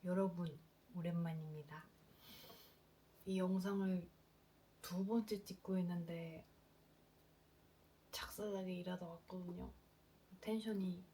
여러분, 오랜만입니다. 이 영상을 두 번째 찍고 있는데 착실하게 일하다 왔거든요. 텐션이,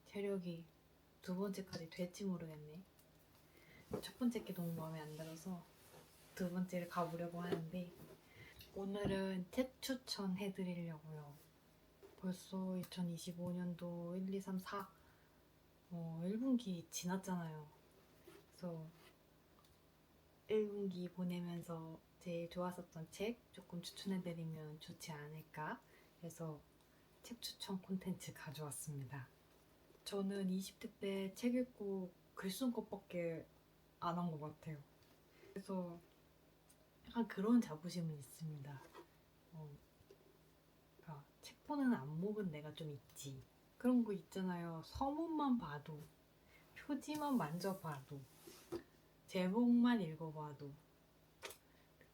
체력이 두 번째까지 될지 모르겠네. 첫 번째 게 너무 마음에 안 들어서 두 번째를 가보려고 하는데, 오늘은 책 추천해드리려고요. 벌써 2025년도 1, 2, 3, 4 1분기 지났잖아요. 그래서 1분기 보내면서 제일 좋았었던 책 조금 추천해드리면 좋지 않을까 해서 책 추천 콘텐츠 가져왔습니다. 저는 20대 때 책 읽고 글 쓴 것밖에 안 한 것 같아요. 그래서 약간 그런 자부심은 있습니다. 그러니까 책 보는 안목은 내가 좀 있지. 그런 거 있잖아요. 서문만 봐도, 표지만 만져봐도, 제목만 읽어봐도.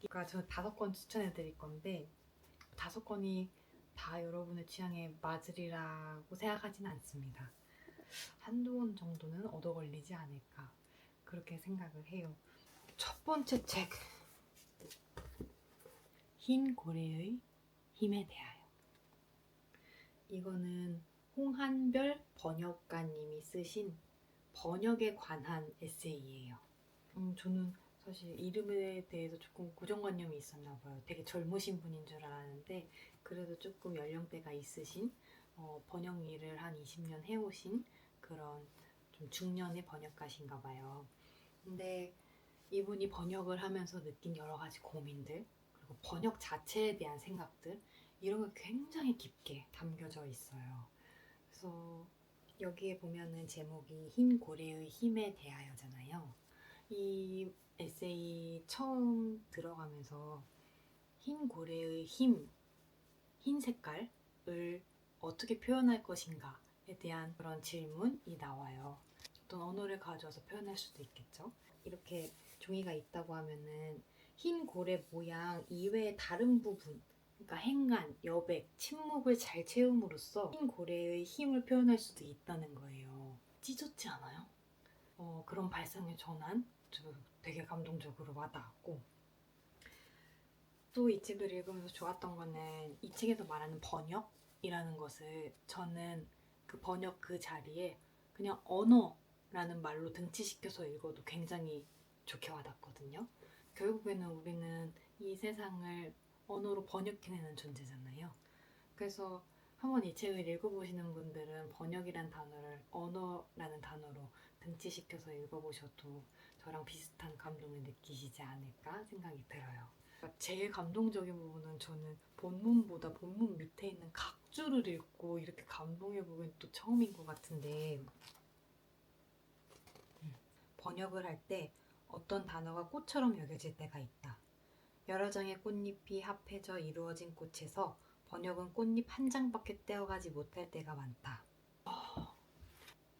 그러니까 저 5권 추천해드릴 건데 5권이 다 여러분의 취향에 맞으리라고 생각하지는 않습니다. 한두 권 정도는 얻어 걸리지 않을까 그렇게 생각을 해요. 첫 번째 책, 흰 고래의 힘에 대하여. 이거는 홍한별 번역가님이 쓰신 번역에 관한 에세이예요. 저는 사실 이름에 대해서 조금 고정관념이 있었나 봐요. 되게 젊으신 분인 줄 알았는데 그래도 조금 연령대가 있으신 번역 일을 한 20년 해오신 그런 좀 중년의 번역가신가 봐요. 근데 이분이 번역을 하면서 느낀 여러 가지 고민들, 그리고 번역 자체에 대한 생각들, 이런 게 굉장히 깊게 담겨져 있어요. 그래서 여기에 보면은 제목이 흰 고래의 힘에 대하여잖아요. 이 에세이 처음 들어가면서 흰 고래의 힘, 흰 색깔을 어떻게 표현할 것인가에 대한 그런 질문이 나와요. 어떤 언어를 가져와서 표현할 수도 있겠죠. 이렇게 종이가 있다고 하면은 흰 고래 모양 이외의 다른 부분, 그러니까 행간, 여백, 침묵을 잘 채움으로써 흰 고래의 힘을 표현할 수도 있다는 거예요. 찢었지 않아요? 그런 발상의 전환 되게 감동적으로 와닿았고, 또 이 책을 읽으면서 좋았던 거는 이 책에서 말하는 번역이라는 것을 저는 그 번역 그 자리에 그냥 언어라는 말로 등치시켜서 읽어도 굉장히 좋게 와닿거든요. 결국에는 우리는 이 세상을 언어로 번역해내는 존재잖아요. 그래서 한번 이 책을 읽어보시는 분들은 번역이란 단어를 언어라는 단어로 등치시켜서 읽어보셔도 저랑 비슷한 감동을 느끼시지 않을까 생각이 들어요. 제일 감동적인 부분은 저는 본문보다 본문 밑에 있는 각주를 읽고 이렇게 감동해보긴 또 처음인 것 같은데, 번역을 할 때 어떤 단어가 꽃처럼 여겨질 때가 있다. 여러 장의 꽃잎이 합해져 이루어진 꽃에서 번역은 꽃잎 한 장밖에 떼어가지 못할 때가 많다.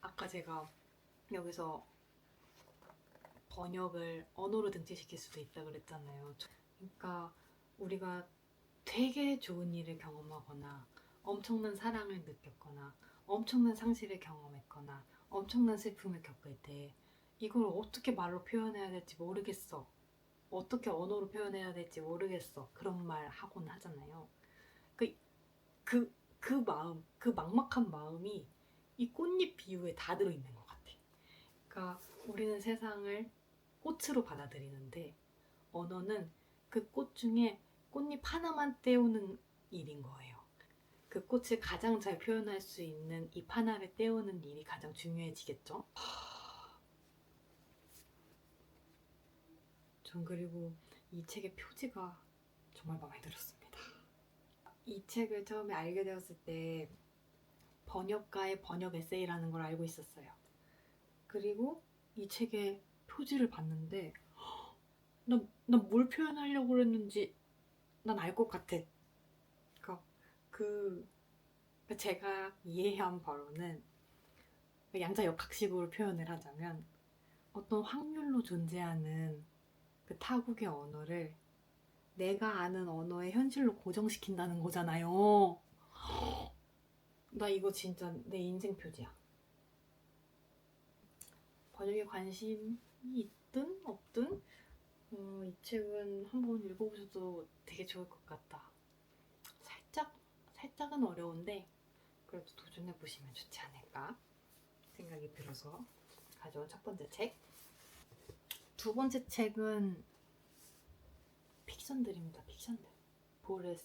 아까 제가 여기서 번역을 언어로 등치시킬 수도 있다 그랬잖아요. 그러니까 우리가 되게 좋은 일을 경험하거나 엄청난 사랑을 느꼈거나 엄청난 상실을 경험했거나 엄청난 슬픔을 겪을 때 이걸 어떻게 말로 표현해야 될지 모르겠어. 어떻게 언어로 표현해야 될지 모르겠어. 그런 말 하곤 하잖아요. 그, 그 마음, 그 막막한 마음이 이 꽃잎 비유에 다 들어있는 것 같아. 그러니까 우리는 세상을 꽃으로 받아들이는데 언어는 그 꽃 중에 꽃잎 하나만 떼우는 일인 거예요. 그 꽃을 가장 잘 표현할 수 있는 잎 하나를 떼우는 일이 가장 중요해지겠죠? 전 그리고 이 책의 표지가 정말 마음에 들었습니다. 이 책을 처음에 알게 되었을 때 번역가의 번역 에세이라는 걸 알고 있었어요. 그리고 이 책의 표지를 봤는데 난 뭘 표현하려고 그랬는지 난 알 것 같아. 그러니까 그 제가 이해한 바로는 양자역학식으로 표현을 하자면 어떤 확률로 존재하는 그 타국의 언어를 내가 아는 언어의 현실로 고정시킨다는 거잖아요. 나 이거 진짜 내 인생 표지야. 번역에 관심이 있든 없든 이 책은 한번 읽어보셔도 되게 좋을 것 같다. 살짝은 어려운데 그래도 도전해보시면 좋지 않을까 생각이 들어서 가져온 첫 번째 책. 두 번째 책은 픽션들입니다. 픽션들. 호르헤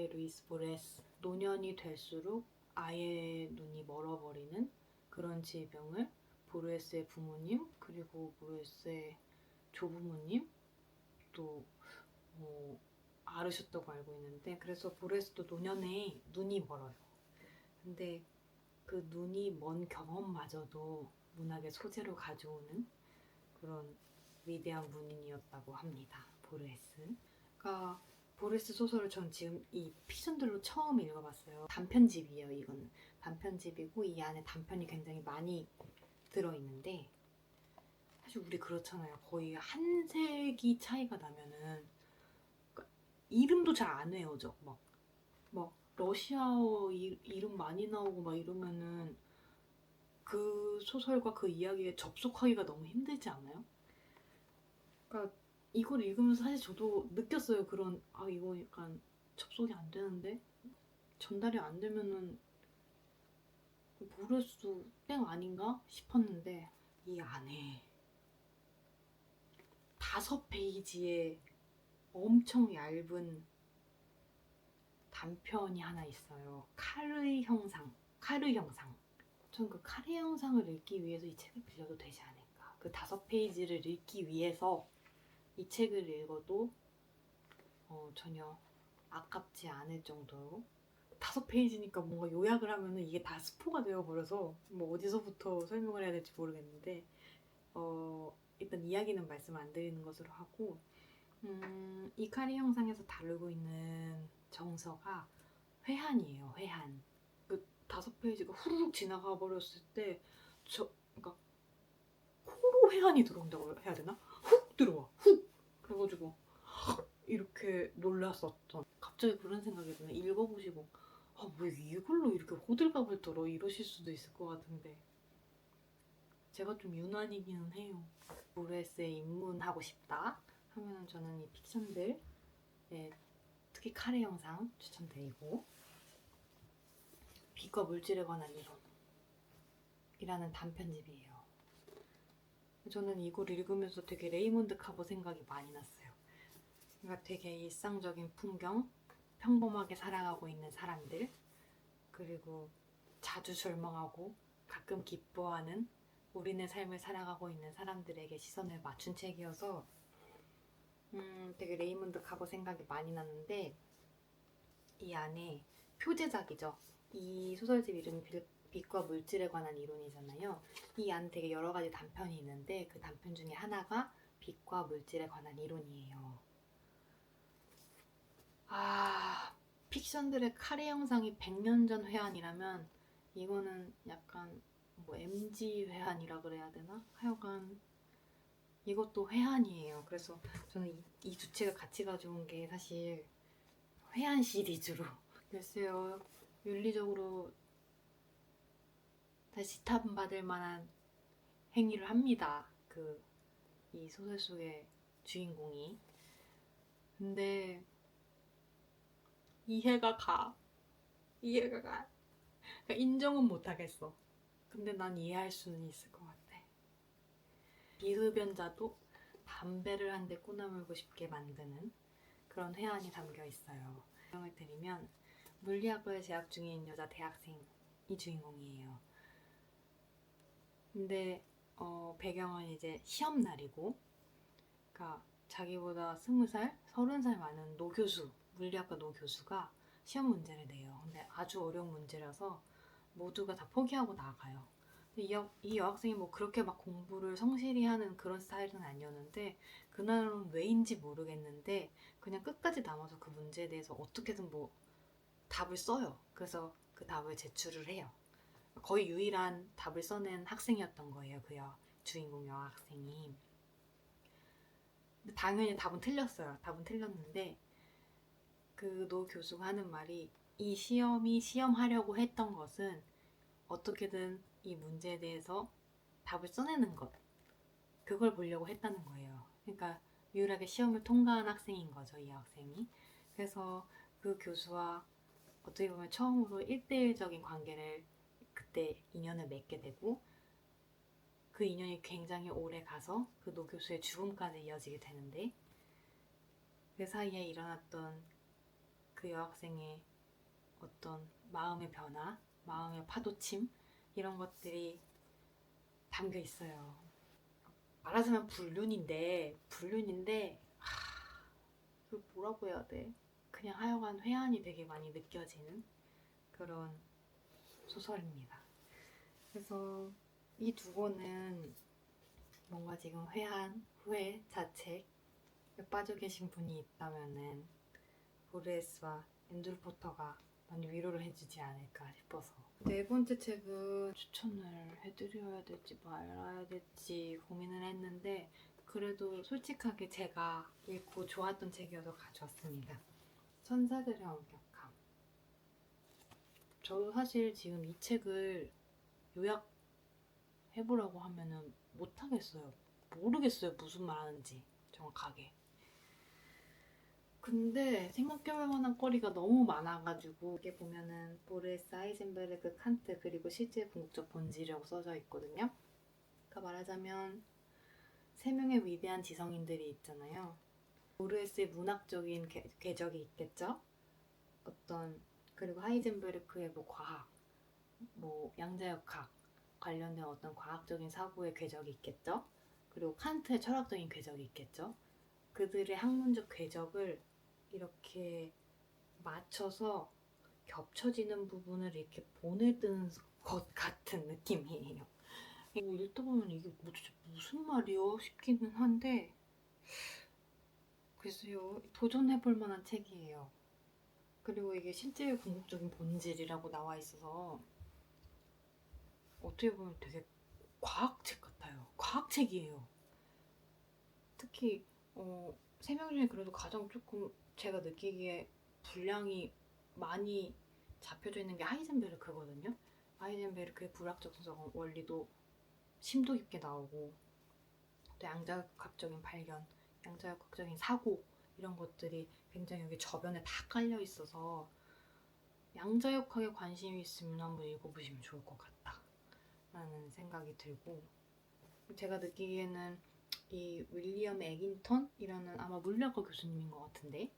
루이스 보레스. 노년이 될수록 아이의 눈이 멀어버리는 그런 질병을 보르헤스의 부모님 그리고 보르헤스의 조부모님 또 앓으셨다고 알고 있는데, 그래서 보르헤스도 노년에 눈이 멀어요. 근데 그 눈이 먼 경험마저도 문학의 소재로 가져오는 그런 위대한 문인이었다고 합니다. 보르헤스가. 보르헤스 소설을 전 지금 이 픽션들로 처음 읽어봤어요. 단편집이에요. 이거는 단편집이고 이 안에 단편이 굉장히 많이 들어있는데, 사실 우리 그렇잖아요. 거의 한 세기 차이가 나면은 이름도 잘 안 외워져. 막 러시아어 이름 많이 나오고 막 이러면은 그 소설과 그 이야기에 접속하기가 너무 힘들지 않아요? 그러니까 이걸 읽으면서 사실 저도 느꼈어요. 그런 이거 약간 접속이 안 되는데 전달이 안 되면은 모를 수 땡 아닌가 싶었는데, 이 안에 5페이지에 엄청 얇은 단편이 하나 있어요. 카르 형상. 전 그 카르 형상을 읽기 위해서 이 책을 빌려도 되지 않을까. 그 5페이지를 읽기 위해서 이 책을 읽어도 전혀 아깝지 않을 정도로. 5페이지니까 뭔가 요약을 하면은 이게 다 스포가 되어버려서 뭐 어디서부터 설명을 해야 될지 모르겠는데, 일단 이야기는 말씀 안 드리는 것으로 하고, 이 카리 형상에서 다루고 있는 정서가 회한이에요. 회한. 그 5페이지가 후루룩 지나가 버렸을 때 그러니까 코로 회한이 들어온다고 해야 되나? 훅 들어와. 훅. 그래가지고 이렇게 놀랐었던. 갑자기 그런 생각이 드네. 읽어보시고 왜 이걸로 이렇게 호들갑을 떨어 이러실 수도 있을 것 같은데, 제가 좀 유난이기는 해요. 보르헤스에 입문하고 싶다 하면은 저는 이 픽션들, 특히 카레 영상 추천드리고, 빛과 물질에 관한 이론이라는 단편집이에요. 저는 이걸 읽으면서 되게 레이몬드 카보 생각이 많이 났어요. 그러니까 되게 일상적인 풍경, 평범하게 살아가고 있는 사람들, 그리고 자주 절망하고 가끔 기뻐하는 우리네 삶을 살아가고 있는 사람들에게 시선을 맞춘 책이어서 되게 레이몬드 카보 생각이 많이 났는데, 이 안에 표제작이죠. 이 소설집 이름이 빛과 물질에 관한 이론이잖아요. 이 안에 되게 여러 가지 단편이 있는데 그 단편 중에 하나가 빛과 물질에 관한 이론이에요. 픽션들의 카레 영상이 100년 전 회한이라면 이거는 약간 MG 회한이라 그래야 되나? 하여간 이것도 회한이에요. 그래서 저는 이 두 책을 같이 가져온 게 사실 회한 시리즈로. 글쎄요, 윤리적으로 다시 지탄받을 만한 행위를 합니다. 이 소설 속의 주인공이. 근데 이해가 가. 그러니까 인정은 못하겠어. 근데 난 이해할 수는 있을 것 같아. 비흡연자도 담배를 한 대 꼬나물고 싶게 만드는 그런 회한이 담겨 있어요. 설명을 드리면, 물리학을 재학 중인 여자 대학생이 주인공이에요. 근데 배경은 이제 시험 날이고, 그러니까 자기보다 20살, 30살 많은 물리학과 노 교수가 시험 문제를 내요. 근데 아주 어려운 문제라서 모두가 다 포기하고 나가요. 이 여학생이 그렇게 막 공부를 성실히 하는 그런 스타일은 아니었는데, 그날은 왜인지 모르겠는데 그냥 끝까지 남아서 그 문제에 대해서 어떻게든 답을 써요. 그래서 그 답을 제출을 해요. 거의 유일한 답을 써낸 학생이었던 거예요. 주인공 여학생이. 근데 당연히 답은 틀렸어요. 답은 틀렸는데 그 노 교수가 하는 말이, 이 시험이 시험하려고 했던 것은 어떻게든 이 문제에 대해서 답을 써내는 것, 그걸 보려고 했다는 거예요. 그러니까 유일하게 시험을 통과한 학생인 거죠, 이 학생이. 그래서 그 교수와 어떻게 보면 처음으로 1대1적인 관계를 그때 인연을 맺게 되고, 그 인연이 굉장히 오래 가서 그 노 교수의 죽음까지 이어지게 되는데, 그 사이에 일어났던 그 여학생의 어떤 마음의 변화, 마음의 파도침, 이런 것들이 담겨 있어요. 말하자면 불륜인데 그걸 뭐라고 해야 돼? 그냥 하여간 회한이 되게 많이 느껴지는 그런 소설입니다. 그래서 이 두 권은 뭔가 지금 회한, 후회, 자책에 빠져 계신 분이 있다면은 보르헤스와 앤드루 포터가 많이 위로를 해주지 않을까 싶어서. 네 번째 책은 추천을 해드려야 될지 말아야 될지 고민을 했는데, 그래도 솔직하게 제가 읽고 좋았던 책이어서 가져왔습니다. 천사들의 엄격함. 저도 사실 지금 이 책을 요약해보라고 하면은 못하겠어요. 모르겠어요, 무슨 말 하는지 정확하게. 근데 생각해볼 만한 거리가 너무 많아가지고, 이게 보면은 보르헤스, 하이젠베르크, 칸트, 그리고 실제 궁극적 본질이라고 써져 있거든요. 그러니까 말하자면 세 명의 위대한 지성인들이 있잖아요. 보르헤스의 문학적인 궤적이 있겠죠. 그리고 하이젠베르크의 뭐 과학, 뭐 양자역학 관련된 어떤 과학적인 사고의 궤적이 있겠죠. 그리고 칸트의 철학적인 궤적이 있겠죠. 그들의 학문적 궤적을 이렇게 맞춰서 겹쳐지는 부분을 이렇게 보내드는 것 같은 느낌이에요. 이거 읽다 보면 이게 도대체 무슨 말이요? 싶기는 한데, 글쎄요, 도전해볼 만한 책이에요. 그리고 이게 실제의 궁극적인 본질이라고 나와 있어서 어떻게 보면 되게 과학책 같아요. 과학책이에요. 특히 세 명 중에 그래도 가장 조금 제가 느끼기에 분량이 많이 잡혀져 있는 게 하이젠베르크거든요. 하이젠베르크의 불학적 원리도 심도 깊게 나오고, 또 양자역학적인 발견, 양자역학적인 사고, 이런 것들이 굉장히 여기 저변에 다 깔려 있어서 양자역학에 관심이 있으면 한번 읽어보시면 좋을 것 같다 라는 생각이 들고, 제가 느끼기에는 이 윌리엄 에긴턴이라는 아마 물리학과 교수님인 것 같은데,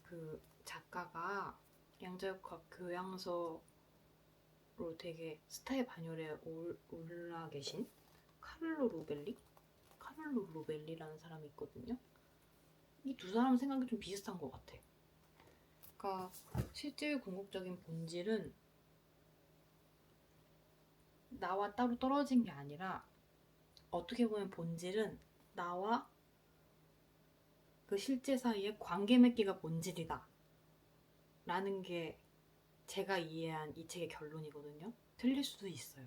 그 작가가 양자역학 교양서로 되게 스타의 반열에 올라 계신 카를로 로벨리라는 사람이 있거든요. 이 두 사람 생각이 좀 비슷한 것 같아. 그러니까 실제의 궁극적인 본질은 나와 따로 떨어진 게 아니라, 어떻게 보면 본질은 나와 그 실제 사이의 관계 맺기가 본질이다 라는 게 제가 이해한 이 책의 결론이거든요. 틀릴 수도 있어요.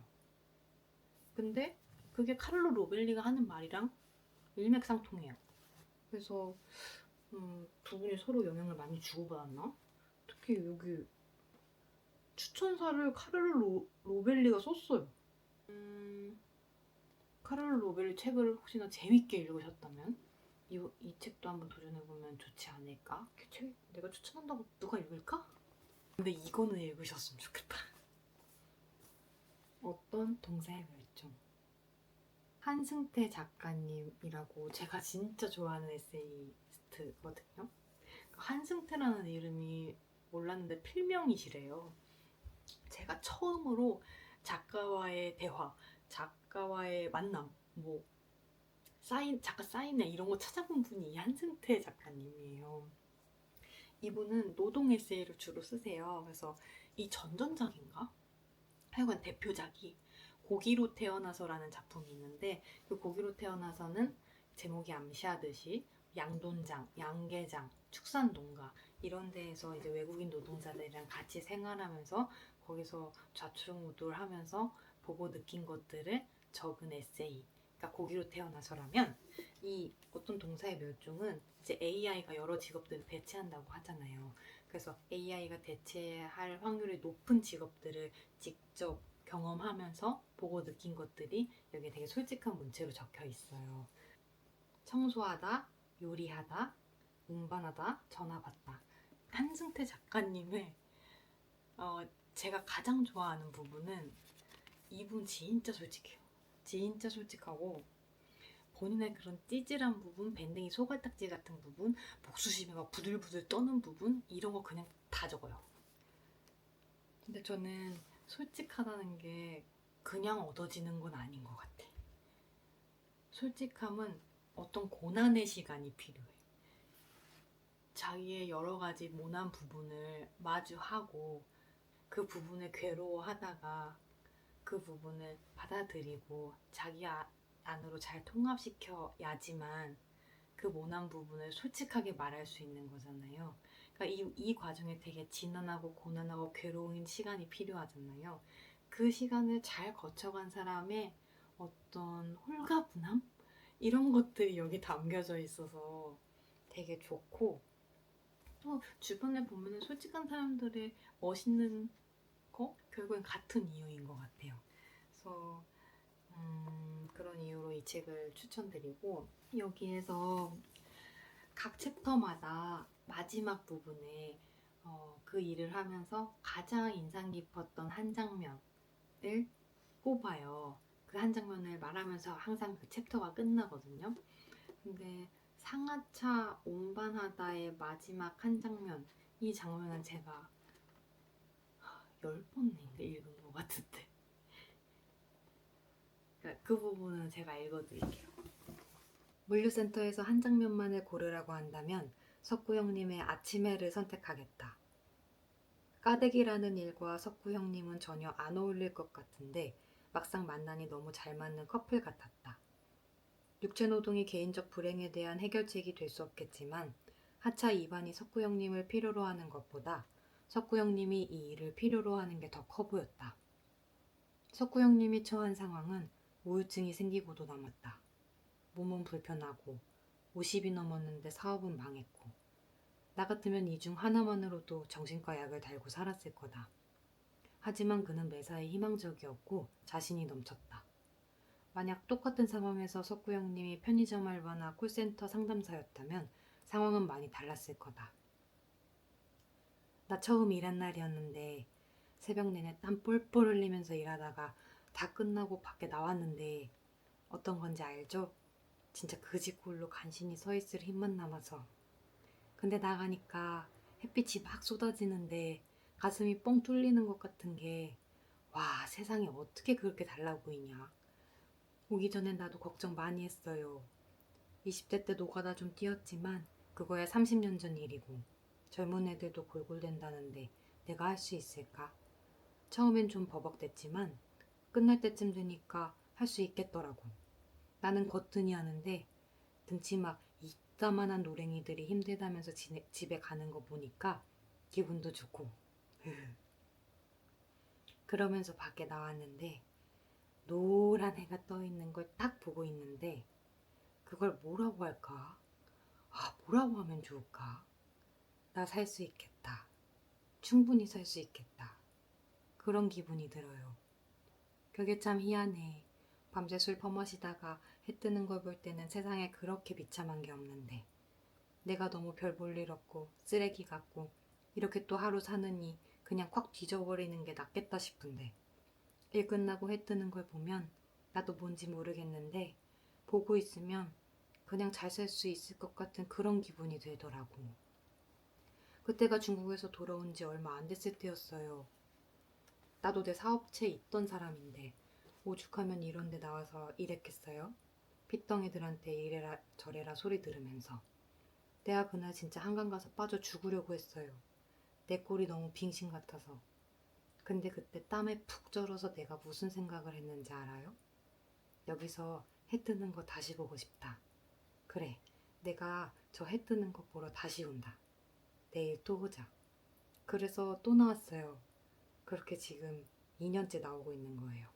근데 그게 카를로 로벨리가 하는 말이랑 일맥상통해요. 그래서 두 분이 서로 영향을 많이 주고받았나? 특히 여기 추천사를 카를로 로벨리가 썼어요. 카를로 로벨리 책을 혹시나 재밌게 읽으셨다면 이 책도 한번 도전해보면 좋지 않을까? 그 책 내가 추천한다고 누가 읽을까? 근데 이거는 읽으셨으면 좋겠다. 어떤 동사의 멸종. 한승태 작가님이라고 제가 진짜 좋아하는 에세이스트거든요. 한승태라는 이름이 몰랐는데 필명이시래요. 제가 처음으로 작가와의 대화, 작가와의 만남, 뭐 작가 사인회 이런 거 찾아본 분이 이 한승태 작가님이에요. 이분은 노동 에세이를 주로 쓰세요. 그래서 이 전전작인가? 하여간 대표작이 고기로 태어나서라는 작품이 있는데, 그 고기로 태어나서는 제목이 암시하듯이 양돈장, 양계장, 축산농가 이런 데에서 이제 외국인 노동자들이랑 같이 생활하면서 거기서 좌충우돌하면서 보고 느낀 것들을 적은 에세이. 그러니까 고기로 태어나서라면, 이 어떤 동사의 멸종은 이제 AI가 여러 직업들을 대체한다고 하잖아요. 그래서 AI가 대체할 확률이 높은 직업들을 직접 경험하면서 보고 느낀 것들이 여기에 되게 솔직한 문체로 적혀 있어요. 청소하다, 요리하다, 운반하다, 전화 받다. 한승태 작가님의 제가 가장 좋아하는 부분은 이분 진짜 솔직해요. 진짜 솔직하고 본인의 그런 찌질한 부분, 밴댕이 소갈딱지 같은 부분, 복수심에 막 부들부들 떠는 부분 이런 거 그냥 다 적어요. 근데 저는 솔직하다는 게 그냥 얻어지는 건 아닌 것 같아. 솔직함은 어떤 고난의 시간이 필요해. 자기의 여러 가지 모난 부분을 마주하고 그 부분을 괴로워하다가 그 부분을 받아들이고 자기 안으로 잘 통합시켜야지만 그 모난 부분을 솔직하게 말할 수 있는 거잖아요. 그러니까 이 과정에 되게 진난하고 고난하고 괴로운 시간이 필요하잖아요. 그 시간을 잘 거쳐간 사람의 어떤 홀가분함? 이런 것들이 여기 담겨져 있어서 되게 좋고, 또 주변에 보면은 솔직한 사람들의 멋있는 거? 결국엔 같은 이유인 것 같아요. 그래서 그런 이유로 이 책을 추천드리고, 여기에서 각 챕터마다 마지막 부분에 그 일을 하면서 가장 인상 깊었던 한 장면을 꼽아요. 그 한 장면을 말하면서 항상 그 챕터가 끝나거든요. 근데 상하차 운반하다의 마지막 한 장면, 이 장면은 제가 10번인가 읽은 것 같은데, 그러니까 그 부분은 제가 읽어드릴게요. 물류센터에서 한 장면만을 고르라고 한다면 석구 형님의 아침해를 선택하겠다. 까대기라는 일과 석구 형님은 전혀 안 어울릴 것 같은데 막상 만나니 너무 잘 맞는 커플 같았다. 육체노동이 개인적 불행에 대한 해결책이 될 수 없겠지만 하차 이반이 석구 형님을 필요로 하는 것보다 석구 형님이 이 일을 필요로 하는 게 더 커 보였다. 석구 형님이 처한 상황은 우울증이 생기고도 남았다. 몸은 불편하고 50이 넘었는데 사업은 망했고 나 같으면 이 중 하나만으로도 정신과 약을 달고 살았을 거다. 하지만 그는 매사에 희망적이었고 자신이 넘쳤다. 만약 똑같은 상황에서 석구 형님이 편의점 알바나 콜센터 상담사였다면 상황은 많이 달랐을 거다. 나 처음 일한 날이었는데 새벽 내내 땀 뻘뻘 흘리면서 일하다가 다 끝나고 밖에 나왔는데 어떤 건지 알죠? 진짜 그지꼴로 간신히 서 있을 힘만 남아서. 근데 나가니까 햇빛이 막 쏟아지는데 가슴이 뻥 뚫리는 것 같은 게, 와, 세상이 어떻게 그렇게 달라 보이냐. 오기 전엔 나도 걱정 많이 했어요. 20대 때 노가다 좀 뛰었지만 그거야 30년 전 일이고 젊은 애들도 골골댄다는데 내가 할 수 있을까? 처음엔 좀 버벅댔지만 끝날 때쯤 되니까 할 수 있겠더라고. 나는 거뜬히 하는데 등치 막 이따만한 노랭이들이 힘들다면서 집에 가는 거 보니까 기분도 좋고. 그러면서 밖에 나왔는데 노란 해가 떠 있는 걸 딱 보고 있는데 그걸 뭐라고 할까? 아, 뭐라고 하면 좋을까? 나 살 수 있겠다. 충분히 살 수 있겠다. 그런 기분이 들어요. 그게 참 희한해. 밤새 술 퍼마시다가 해 뜨는 걸 볼 때는 세상에 그렇게 비참한 게 없는데 내가 너무 별 볼 일 없고 쓰레기 같고 이렇게 또 하루 사느니 그냥 콱 뒤져버리는 게 낫겠다 싶은데 일 끝나고 해 뜨는 걸 보면 나도 뭔지 모르겠는데 보고 있으면 그냥 잘 살 수 있을 것 같은 그런 기분이 들더라고. 그때가 중국에서 돌아온 지 얼마 안 됐을 때였어요. 나도 내 사업체에 있던 사람인데 오죽하면 이런 데 나와서 일했겠어요? 핏덩이들한테 이래라 저래라 소리 들으면서. 내가 그날 진짜 한강 가서 빠져 죽으려고 했어요. 내 꼴이 너무 빙신 같아서. 근데 그때 땀에 푹 절어서 내가 무슨 생각을 했는지 알아요? 여기서 해 뜨는 거 다시 보고 싶다. 그래, 내가 저 해 뜨는 거 보러 다시 온다. 내일 또 오자. 그래서 또 나왔어요. 그렇게 지금 2년째 나오고 있는 거예요.